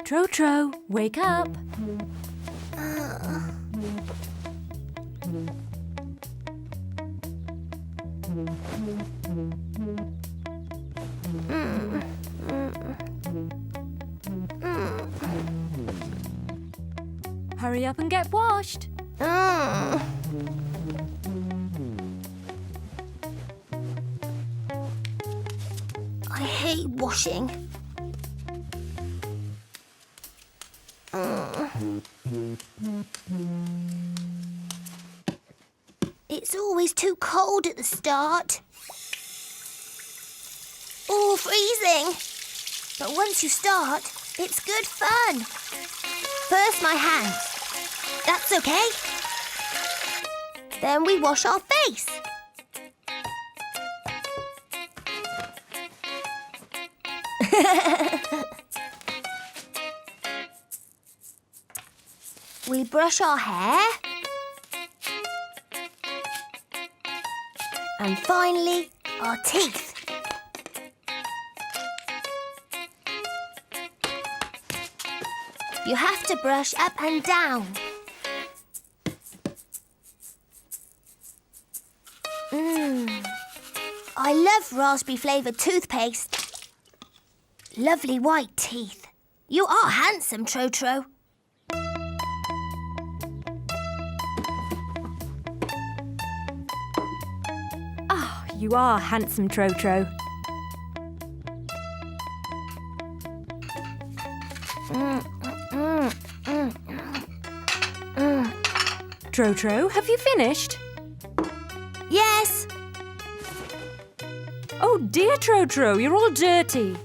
Trotro, wake up. Hurry up and get washed. I hate washing. It's always too cold at the start. Oh, freezing. But once you start, it's good fun. First, my hands. That's okay. Then we wash our face. We brush our hair. And finally, our teeth. You have to brush up and down. I love raspberry-flavoured toothpaste. Lovely white teeth. You are handsome, Trotro. Oh, you are handsome, Trotro. Trotro, have you finished? Yes. Oh dear, Trotro, you're all dirty.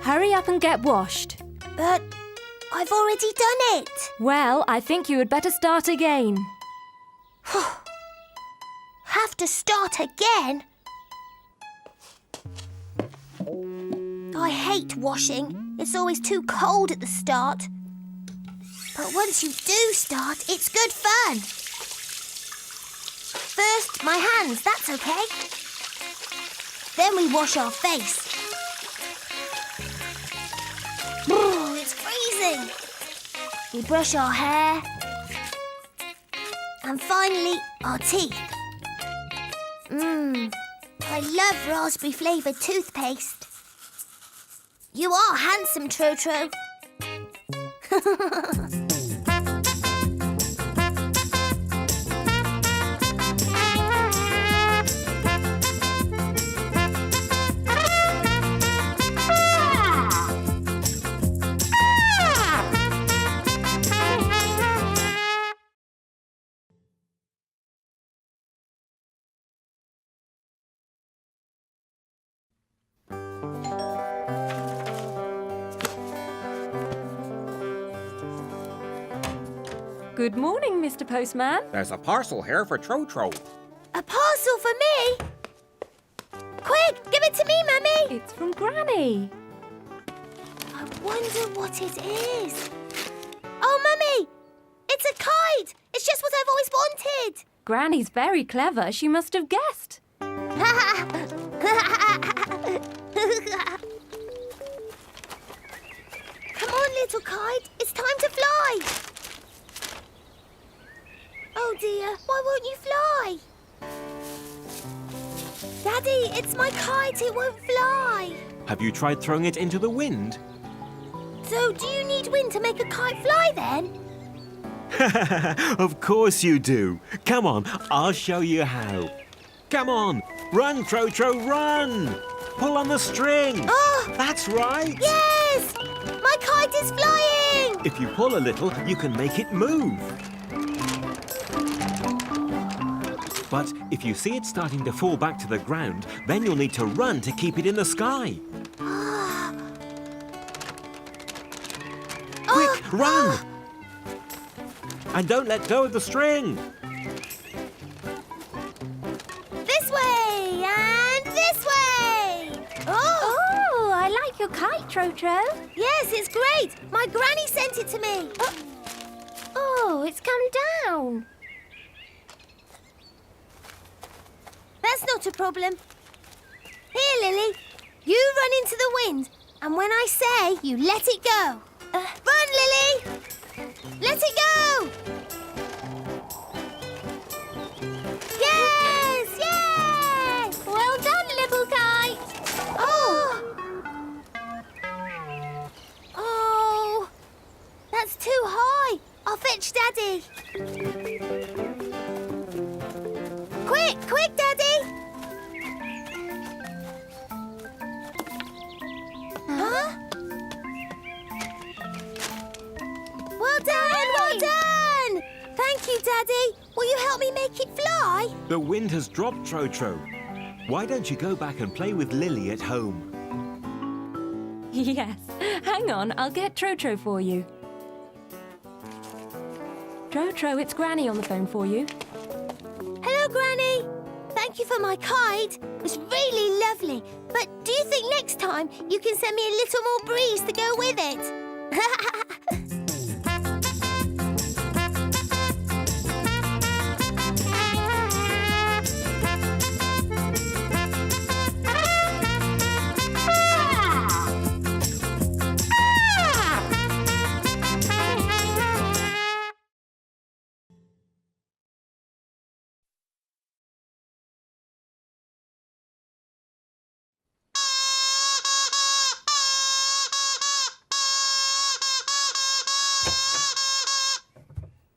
Hurry up and get washed. But I've already done it. Well, I think you had better start again. Have to start again? I hate washing. It's always too cold at the start. But once you do start, it's good fun. First, my hands, that's okay. Then we wash our face. Oh, it's freezing. We brush our hair. And finally, our teeth. I love raspberry-flavoured toothpaste. You are handsome, Trotro. Good morning, Mr. Postman. There's a parcel here for Trotro. A parcel for me? Quick, give it to me, Mummy. It's from Granny. I wonder what it is. Oh, Mummy, it's a kite. It's just what I've always wanted. Granny's very clever. She must have guessed. Come on, little kite. It's time to fly. Oh, dear. Why won't you fly? Daddy, it's my kite. It won't fly. Have you tried throwing it into the wind? So, do you need wind to make a kite fly, then? Of course you do. Come on, I'll show you how. Come on, run, Trotro, run! Pull on the string. Oh! That's right. Yes! My kite is flying! If you pull a little, you can make it move. But if you see it starting to fall back to the ground, then you'll need to run to keep it in the sky. Quick, run! And don't let go of the string. This way and this way! Oh, I like your kite, Trotro. Yes, it's great. My granny sent it to me. Oh, it's come down. That's not a problem. Here, Lily. You run into the wind, and when I say, you let it go. Run, Lily! Let it go! Yes! Yes! Well done, little kite. Oh! Oh! That's too high. I'll fetch Daddy. Quick, quick, Daddy! Huh? Well done, well done! Thank you, Daddy. Will you help me make it fly? The wind has dropped, Trotro. Why don't you go back and play with Lily at home? Yes. Hang on, I'll get Trotro for you. Trotro, it's Granny on the phone for you. Hello, Granny. Thank you for my kite. It was really lovely. But do you think next time you can send me a little more breeze to go with it?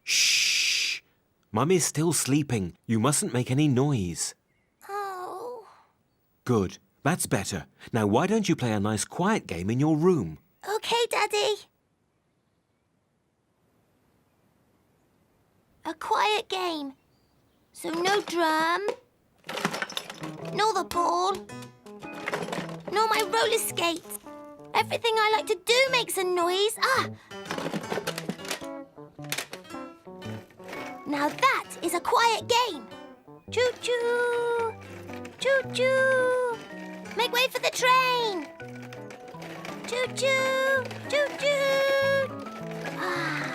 Shh! Mummy's still sleeping. You mustn't make any noise. Oh. Good. That's better. Now, why don't you play a nice quiet game in your room? Okay, Daddy. A quiet game. So no drum, nor the ball, nor my roller skates. Everything I like to do makes a noise. Ah! Now that is a quiet game. Choo-choo! Choo-choo! Make way for the train! Choo-choo! Choo-choo! Ah.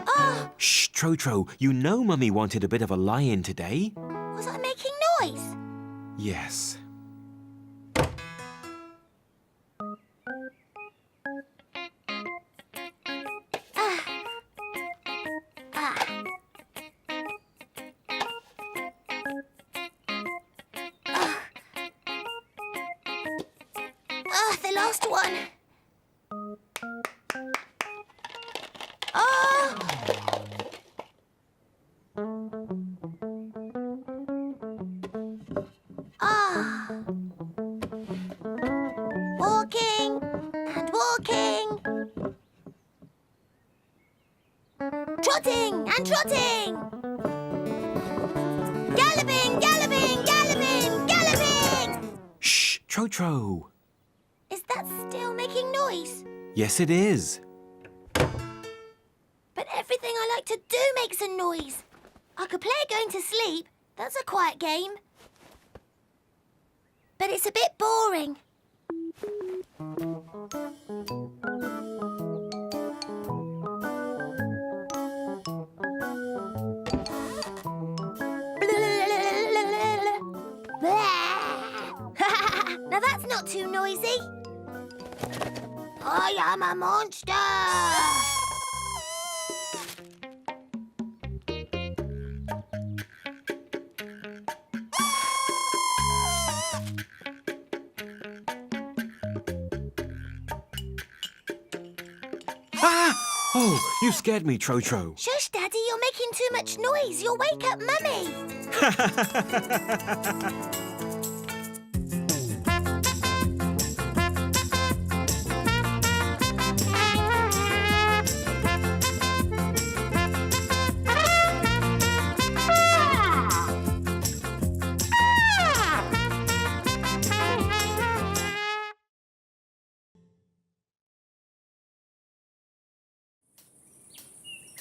Oh! Shh, Trotro, you know Mummy wanted a bit of a lie-in today. Was I making noise? Yes. The last one. Oh! Ah. Walking and walking. Trotting and trotting. Galloping, galloping, galloping, galloping. Shh, Trotro. Is that still making noise? Yes, it is. But everything I like to do makes a noise. I could play it going to sleep. That's a quiet game. But it's a bit boring. Now that's not too noisy. I am a monster! Ah! Oh, you scared me, Trotro. Shush, Daddy, you're making too much noise. You'll wake up Mummy.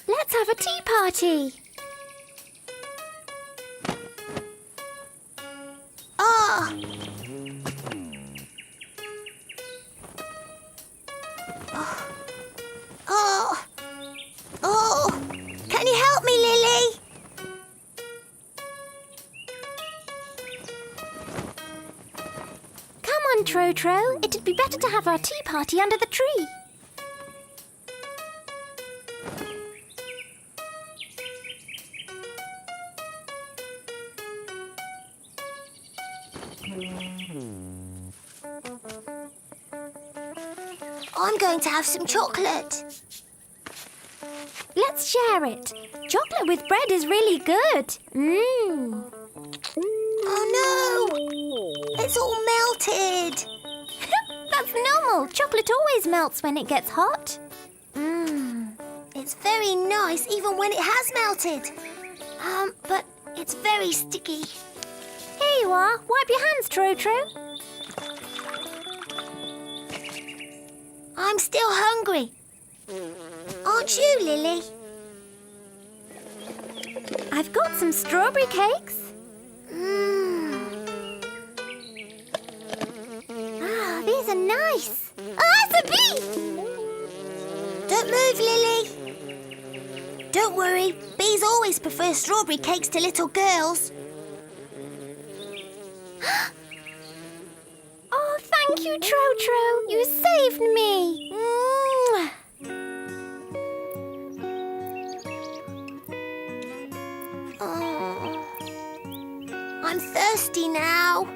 Let's have a tea party. Oh! Oh! Oh! Can you help me, Lily? Trotro. It'd be better to have our tea party under the tree. I'm going to have some chocolate. Let's share it. Chocolate with bread is really good. Mmm. Oh no! It's all melted. That's normal. Chocolate always melts when it gets hot. Mmm. It's very nice even when it has melted. But it's very sticky. Here you are. Wipe your hands, Trotro. I'm still hungry. Aren't you, Lily? I've got some strawberry cakes. Ah, these are nice. Oh, that's a bee! Don't move, Lily. Don't worry, bees always prefer strawberry cakes to little girls. Oh, thank you, Trotro. You saved me. Oh, I'm thirsty now.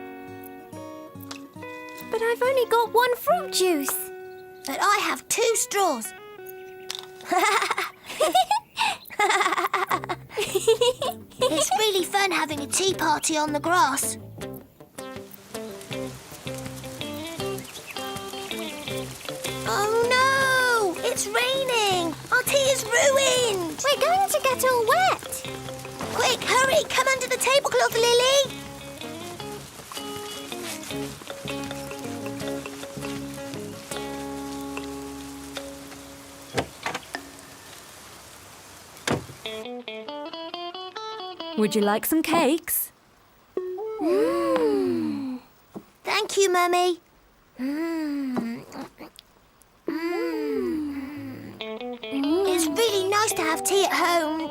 But I've only got one fruit juice. But I have 2 straws. It's really fun having a tea party on the grass. Oh no! It's raining! Our tea is ruined! We're going to get all wet! Quick, hurry! Come under the tablecloth, Lily! Would you like some cakes? Thank you, Mummy. It's really nice to have tea at home.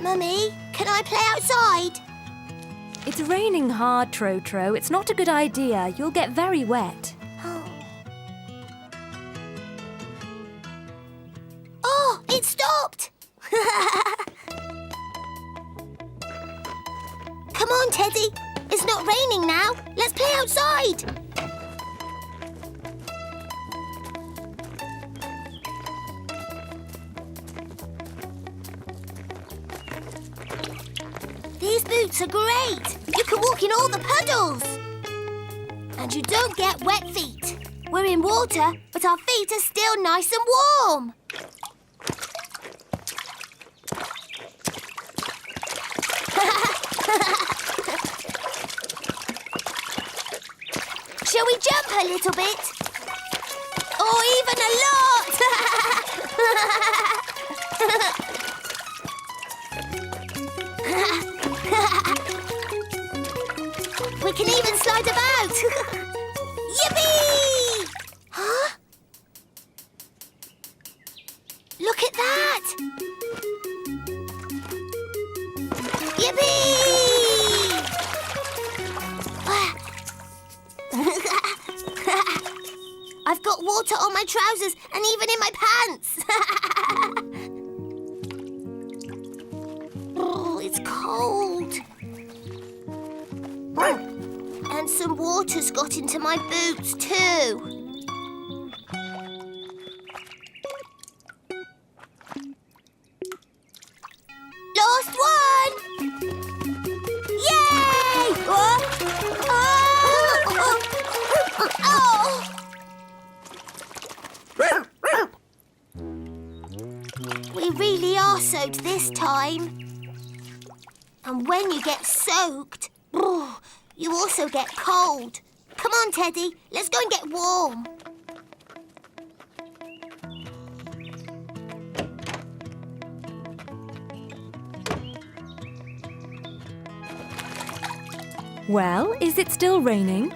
Mummy, can I play outside? It's raining hard, Trotro. It's not a good idea. You'll get very wet. Oh, it stopped! Come on, Teddy. It's not raining now. Let's play outside. These boots are great. You can walk in all the puddles. And you don't get wet feet. We're in water, but our feet are still nice and warm. Shall we jump a little bit? Or even a lot? We can even slide about. Yippee! Huh? Look at that! Yippee! I've got water on my trousers and even in my pants. Oh, it's cold. And some water's got into my boots too. Last one! Yay! Oh! We really are soaked this time. And when you get soaked, you also get cold. Come on, Teddy, let's go and get warm. Well, is it still raining?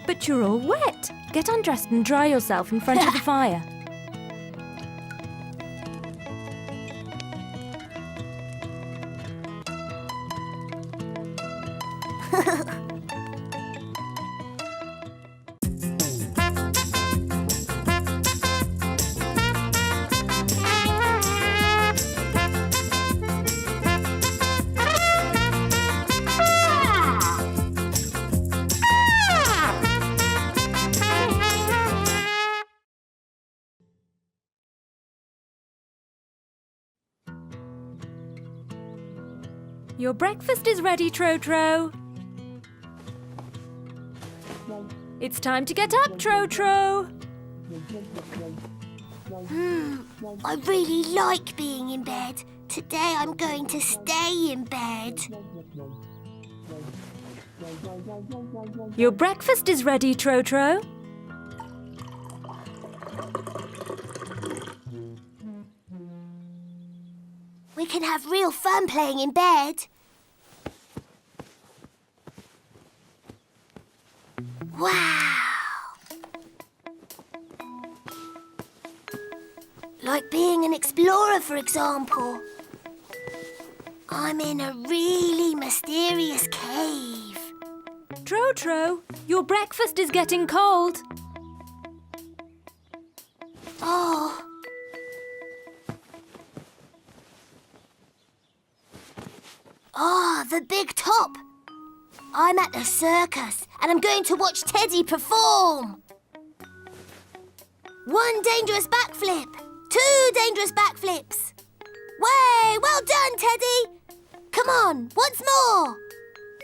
But you're all wet. Get undressed and dry yourself in front of the fire. Your breakfast is ready, Trotro. It's time to get up, Trotro. I really like being in bed. Today I'm going to stay in bed. Your breakfast is ready, Trotro. We can have real fun playing in bed. Wow! Like being an explorer, for example. I'm in a really mysterious cave. Trotro, your breakfast is getting cold. Oh. The big top. I'm at the circus and I'm going to watch Teddy perform. 1 dangerous backflip. 2 dangerous backflips. Way! Well done, Teddy. Come on, once more.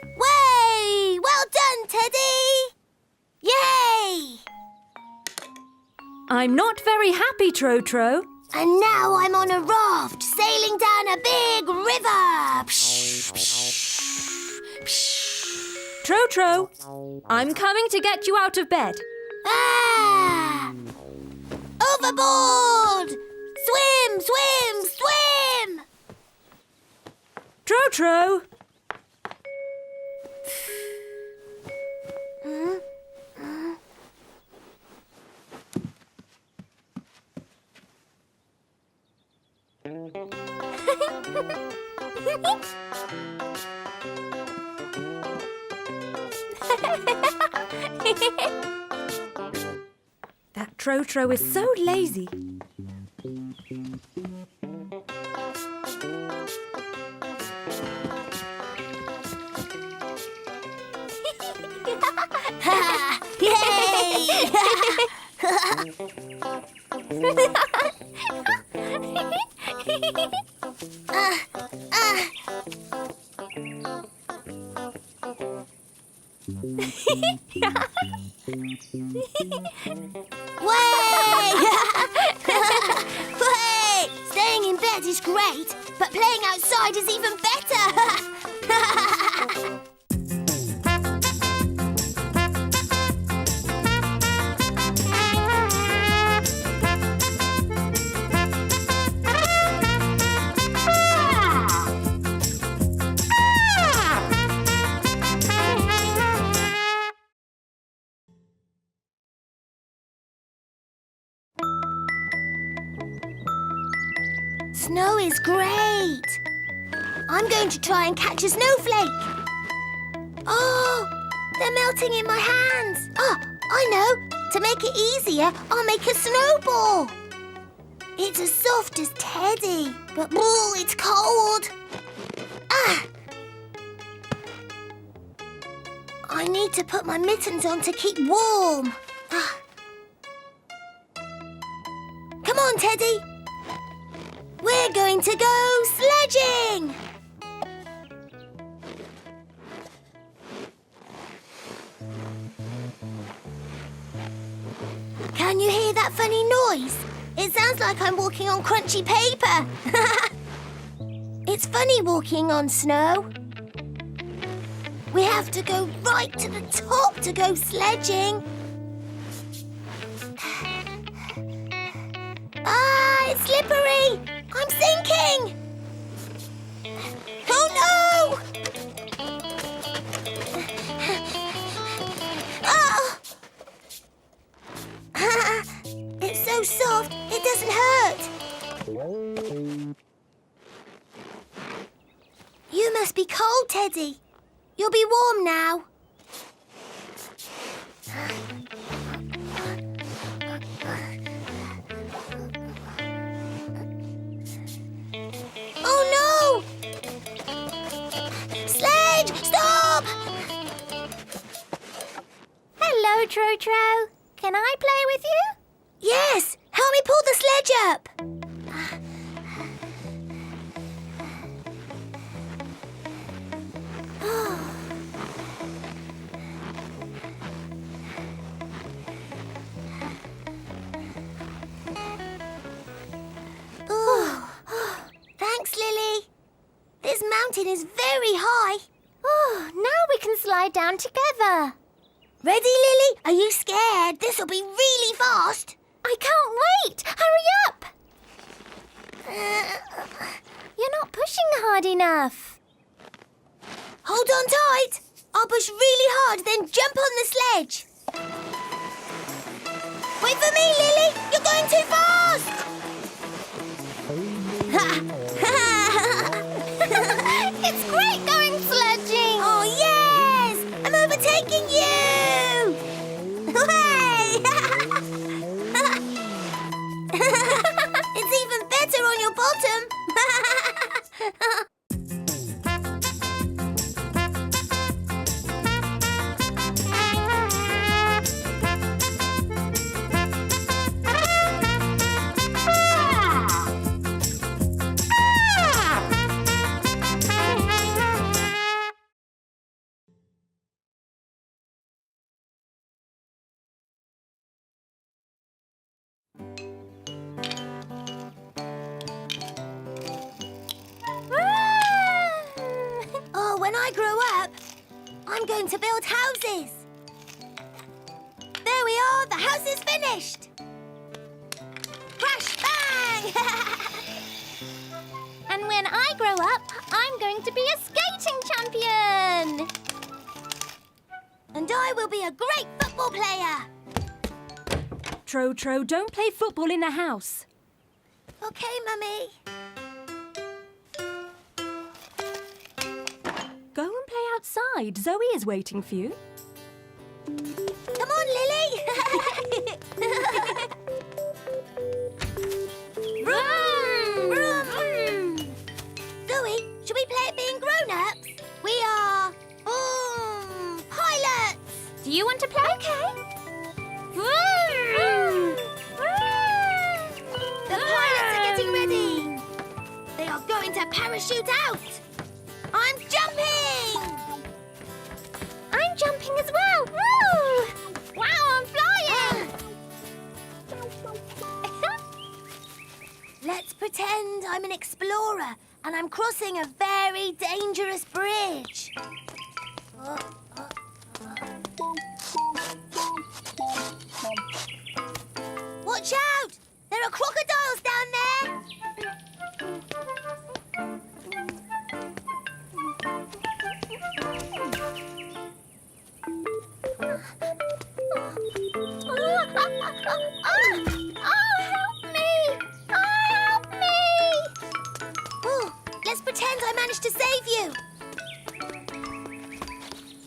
Way! Well done, Teddy. Yay! I'm not very happy, Trotro. And now I'm on a raft, sailing down a big river. Psh, psh, psh. Trotro, I'm coming to get you out of bed. Ah! Overboard! Swim, swim, swim! Trotro! That Trotro is so lazy. Yay! Way! Way! Staying in bed is great, but playing outside is even better. Snow is great. I'm going to try and catch a snowflake. Oh, they're melting in my hands. Oh, I know. To make it easier, I'll make a snowball. It's as soft as Teddy, but it's cold. Ah! I need to put my mittens on to keep warm. Ah. Come on, Teddy. We're going to go sledging! Can you hear that funny noise? It sounds like I'm walking on crunchy paper. It's funny walking on snow. We have to go right to the top to go sledging. Ah, it's slippery! I'm sinking! Oh no! Oh! It's so soft, it doesn't hurt. You must be cold, Teddy. You'll be warm now. Oh no! Sledge, stop! Hello, Trotro. Can I play with you? Yes, help me pull the sledge up. Thanks, Lily. This mountain is very high. Oh, now we can slide down together. Ready, Lily? Are you scared? This'll be really fast. I can't wait. Hurry up. You're not pushing hard enough. Hold on tight. I'll push really hard, then jump on the sledge. Wait for me, Lily. You're going too fast. It's great going sledging. Oh, yes! I'm overtaking you! Hooray! It's even better on your bottom. Oh, when I grow up, I'm going to build houses. There we are, the house is finished. Crash, bang! And when I grow up, I'm going to be a skating champion. And I will be a great football player. Trotro, don't play football in the house. Okay, Mummy. Go and play outside. Zoe is waiting for you. Come on, Lily. Vroom, vroom. Zoe, should we play at being grown-ups? We are pilots. Do you want to play? Okay. The pilots are getting ready. They are going to parachute out. I'm jumping. I'm jumping as well. Woo! Wow, I'm flying. Let's pretend I'm an explorer and I'm crossing a very dangerous bridge. Watch out! There are crocodiles down there! Help me! Help me! Oh, let's pretend I managed to save you.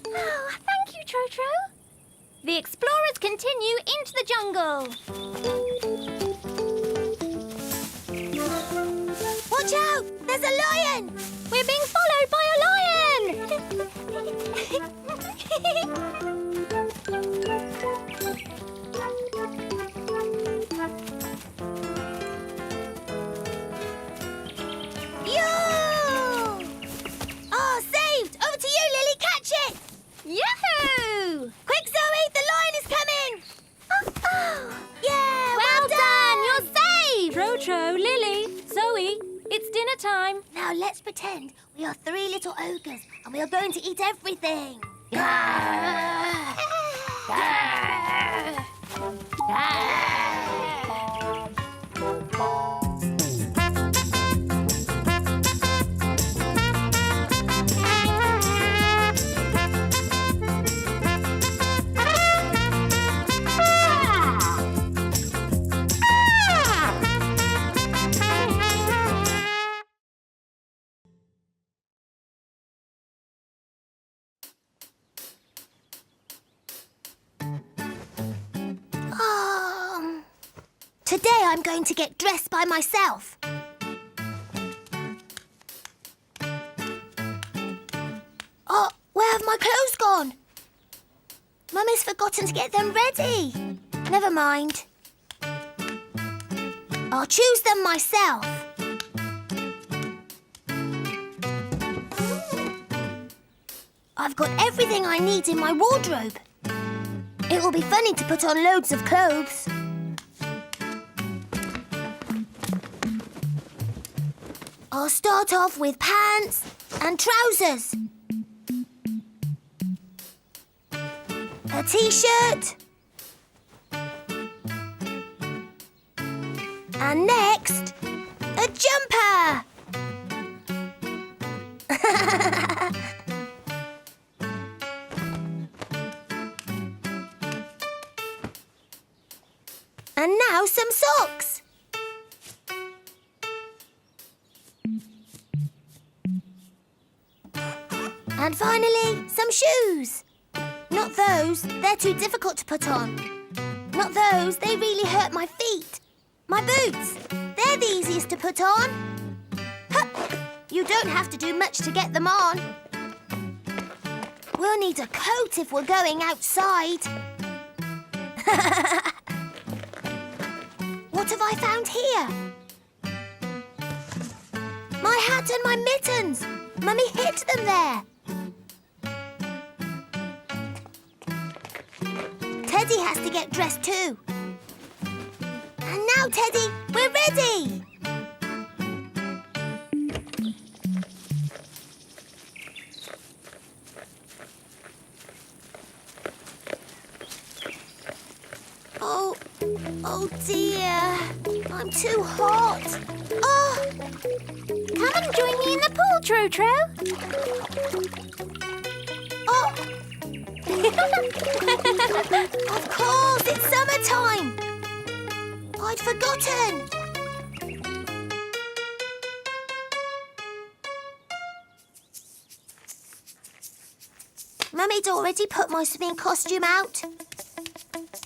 Oh, thank you, Trotro. The explorers continue into the jungle. Watch out! There's a lion! We're being followed by a lion! Yoo! Oh, saved! Over to you, Lily. Catch it! Yahoo! Quick, Zoe! The lion is coming! Oh. Yeah, pretend we are 3 little ogres and we are going to eat everything. Today I'm going to get dressed by myself. Oh, where have my clothes gone? Mummy's forgotten to get them ready. Never mind. I'll choose them myself. I've got everything I need in my wardrobe. It will be funny to put on loads of clothes. I'll start off with pants and trousers. A t-shirt. And next, a jumper. And now some socks. And finally, some shoes. Not those, they're too difficult to put on. Not those, they really hurt my feet. My boots, they're the easiest to put on. Hup. You don't have to do much to get them on. We'll need a coat if we're going outside. What have I found here? My hat and my mittens. Mummy hid them there. Teddy has to get dressed too. And now, Teddy, we're ready. Oh dear. I'm too hot. Oh! Come and join me in the pool, Trotro. Oh! Of course, it's summertime. I'd forgotten. Mummy'd already put my swimming costume out.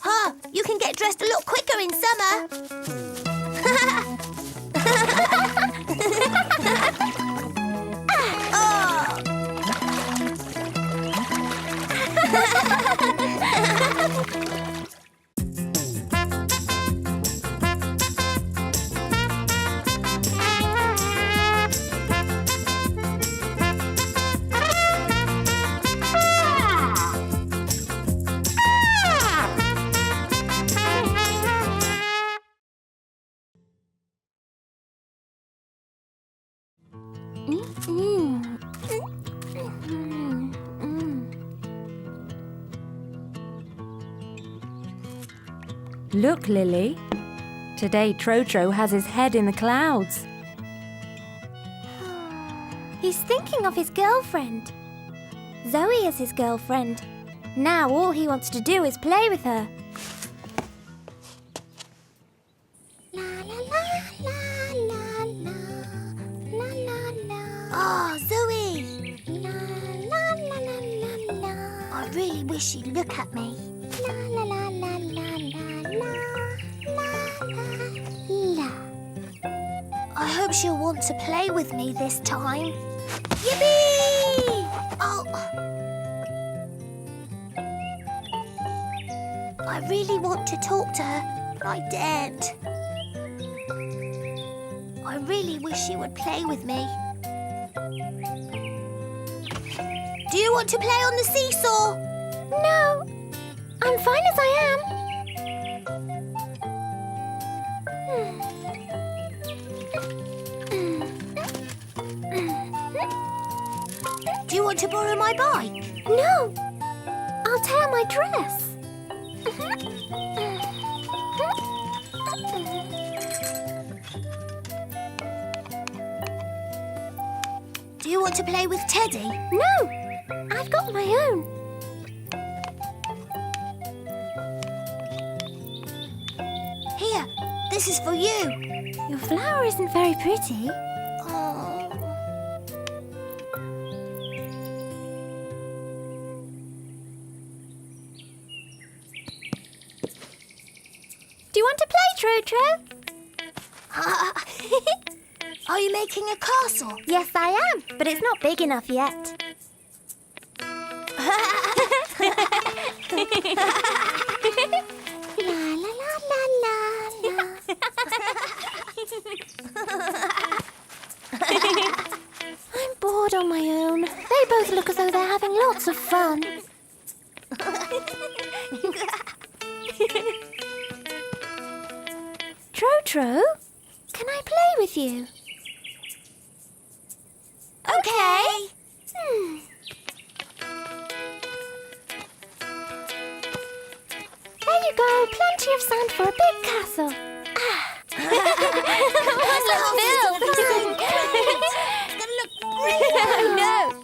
Huh, you can get dressed a lot quicker in summer. Look, Lily. Today Trotro has his head in the clouds. He's thinking of his girlfriend. Zoe is his girlfriend. Now all he wants to do is play with her. Ah, Zoe! I really wish she'd look at me. I hope she'll want to play with me this time. Yippee! Oh. I really want to talk to her, but I daren't. I really wish she would play with me. Do you want to play on the seesaw? No, I'm fine as I am. Do you want to borrow my bike? No! I'll tear my dress. Do you want to play with Teddy? No! I've got my own. Here, this is for you. Your flower isn't very pretty. Oh. Do you want to play, Trotro? Are you making a castle? Yes, I am, but it's not big enough yet. La la la la la la. I'm bored on my own. They both look as though they're having lots of fun. Trotro, can I play with you? Okay. There you go, plenty of sand for a big castle. It's gonna look great. I know.